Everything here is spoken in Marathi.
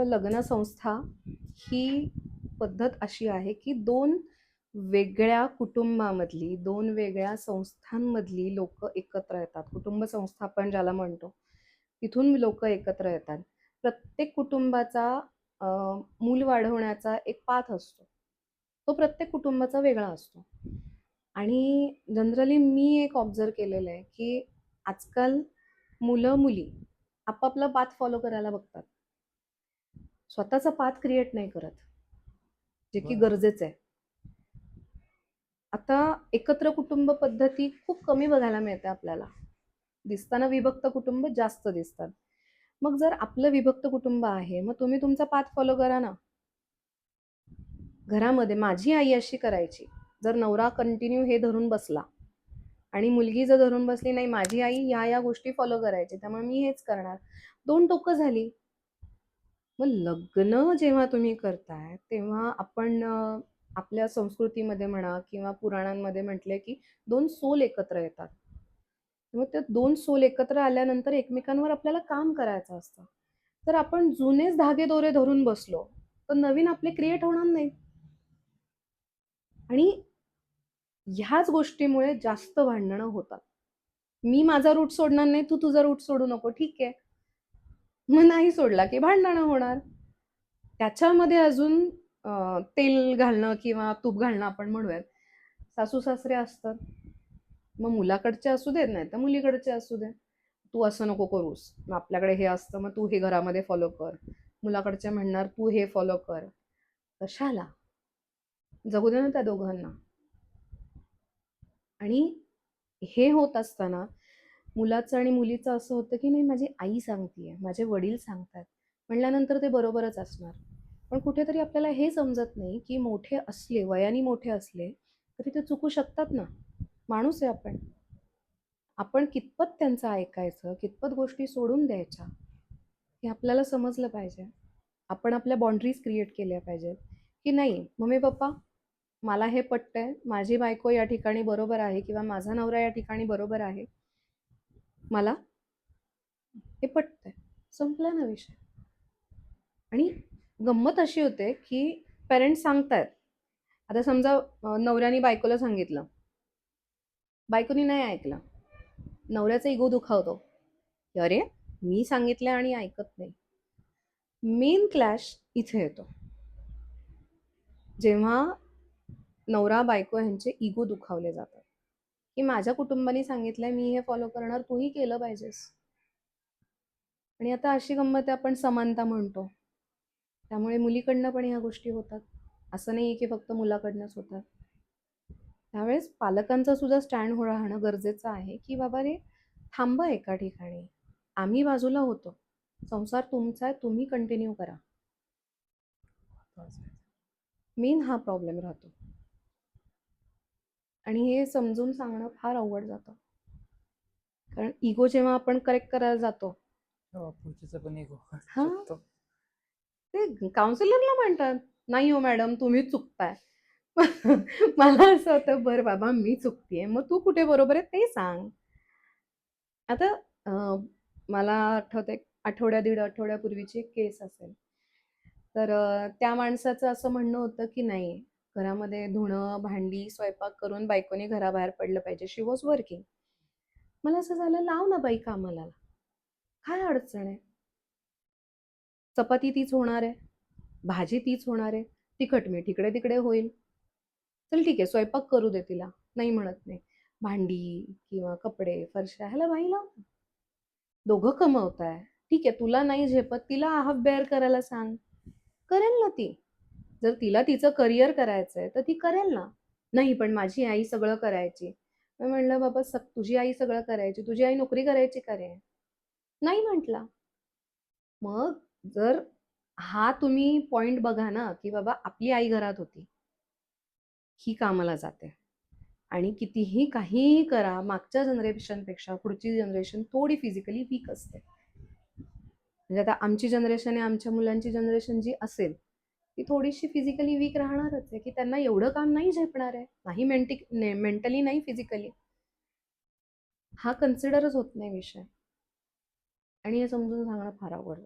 लग्न संस्था ही पद्धत अशी आहे की दोन वेगळ्या कुटुंबामधली, दोन वेगळ्या संस्थांमधली लोक एकत्र येतात. कुटुंब संस्था आपण ज्याला म्हणतो, तिथून लोक एकत्र येतात. प्रत्येक कुटुंबाचा मूल वाढवण्याचा एक पाथ असतो. तो प्रत्येक कुटुंबाचा वेगळा असतो. आणि जनरली मी एक ऑब्झर्व केलेलं आहे की आजकाल मुलं मुली आपापला पाथ फॉलो करायला बघतात. स्वतःचा पाथ क्रिएट नाही करत, जे की गरजेचं आहे. आता एकत्र कुटुंब पद्धती खूप कमी बघायला मिळते आपल्याला. दिसताना विभक्त कुटुंब जास्त दिसतात. मग जर आपलं विभक्त कुटुंब आहे, मग तुम्ही तुमचा पाथ फॉलो करा ना. घरामध्ये माझी आई अशी करायची. जर नवरा कंटिन्यू हे धरून बसला आणि मुलगी जर धरून बसली, नाही माझी आई या गोष्टी फॉलो करायची, त्यामुळे मी हेच करणार, दोन टोकं झाली. मग लग्न जेव्हा तुम्ही करताय तेव्हा आपण आपल्या संस्कृतीमध्ये म्हणा किंवा पुराणांमध्ये म्हटले की दोन सोल एकत्र येतात. मग ते दोन सोल एकत्र आल्यानंतर एकमेकांवर आपल्याला काम करायचं असतं. तर आपण जुनेच धागे दोरे धरून बसलो तर नवीन आपले क्रिएट होणार नाहीत. आणि ह्याच गोष्टीमुळे जास्त भांडणं होतात. मी माझा रूट सोडणार नाही, तू तुझा रूट सोडू नको, ठीक आहे. मग नाही सोडला की भांडणं होणार. त्याच्यामध्ये अजून तेल घालणं किंवा तूप घालणं आपण म्हणूयात. सासू सासरे असतात, मग मुलाकडचे असू देत, नाही तर मुलीकडचे असू दे. तू असं नको करूस, मग आपल्याकडे हे असतं, मग तू हे घरामध्ये फॉलो कर. मुलाकडचे म्हणणार तू हे फॉलो कर. कशाला? जगू दे ना त्या दोघांना. आणि हे होत असताना मुलाचं आणि मुलीचं असं होतं की नाही माझी आई सांगतेय, माझे वडील सांगतात म्हणल्यानंतर ते बरोबरच असणार. पण कुठेतरी आपल्याला हे समजत नाही की मोठे असले, वयाने मोठे असले तरी ते चुकू शकतात ना. माणूस आहे आपण. आपण कितपत त्यांचं ऐकायचं, कितपत गोष्टी सोडून द्यायच्या, हे आपल्याला समजलं पाहिजे. आपण आपल्या बाउंड्रीज क्रिएट केल्या पाहिजेत की नाही मम्मी पप्पा, मला हे पटतंय, माझी बायको या ठिकाणी बरोबर आहे किंवा माझा नवरा या ठिकाणी बरोबर आहे, मला हे पटतंय, संपला ना विषय. आणि गंमत अशी होते की पेरेंट्स सांगतायत. आता समजा नवऱ्याने बायकोला सांगितलं, बायकोनी नाही ऐकलं, नवऱ्याचा इगो दुखावतो, अरे मी सांगितलं आणि ऐकत नाही. मेन क्लॅश इथे येतो, जेव्हा नवरा बायको यांचे इगो दुखावले जातात की माझ्या कुटुंबाने सांगितलंय, मी हे फॉलो करणार, तूही केलं पाहिजेस. आणि आता अशी गंमत आहे, आपण समानता म्हणतो, त्यामुळे मुलीकडनं पण ह्या गोष्टी होतात. असं नाही की फक्त मुलाकडनंच होतात. त्यावेळेस पालकांचा सुद्धा स्टँड राहणं गरजेचं आहे की बाबा रे थांबा एका ठिकाणी, आम्ही बाजूला होतो, संसार तुमचा आहे, तुम्ही कंटिन्यू करा. मेन हा प्रॉब्लेम राहतो. आणि हे समजून सांगणं फार अवघड जातं, कारण इगो जेव्हा आपण करेक्ट करायला जातो पुढच्याचा पण इगो हा, शकतो. ते काउन्सिलरला म्हणतात नाही हो मॅडम तुम्हीच चुकताय. मला असं होतं बरं बाबा मी चुकतीये, मग तू कुठे बरोबर आहे ते सांग. आता मला आठवते दीड आठवड्यापूर्वीची एक केस असेल, तर त्या माणसाचं असं म्हणणं होतं की नाही घरामध्ये धुणं भांडी स्वयंपाक करून बायकोने घराबाहेर पडलं पाहिजे. शी वॉज वर्किंग. मला असं झालं लाव ना बाई कामाला, काय अडचण आहे. चपाती तीच होणार आहे, भाजी तीच होणार आहे, तिखट मीठ इकडे तिकडे होईल, चल ठीक आहे स्वयंपाक करू दे तिला, नाही म्हणत नाही. भांडी किंवा कपडे फरशा ह्याला बाई लाव. दोघं कमवताय, ठीक आहे, तुला नाही झेपत तिला हाफ बेअर करायला सांग, करेल ना ती. जर तिला तिचं करिअर करायचंय तर ती करेल ना. नाही पण माझी आई सगळं करायची. मी म्हणलं बाबा तुझी आई सगळं करायची, तुझी आई नोकरी करायची का रे? नाही म्हटला. मग जर हा तुम्ही पॉइंट बघा ना की बाबा आपली आई घरात होती, ही कामाला जाते, आणि कितीही काहीही करा मागच्या जनरेशनपेक्षा पुढची जनरेशन थोडी फिजिकली वीक असते. म्हणजे आता आमची जनरेशन आहे, आमच्या मुलांची जनरेशन जी असेल ती थोडीशी फिजिकली वीक राहणारच आहे, की त्यांना एवढं काम नाही झेपणार आहे, नाही मेंटली नाही फिजिकली. हा कन्सिडरच होत नाही विषय. आणि हे समजून सांगणं फार अवघड.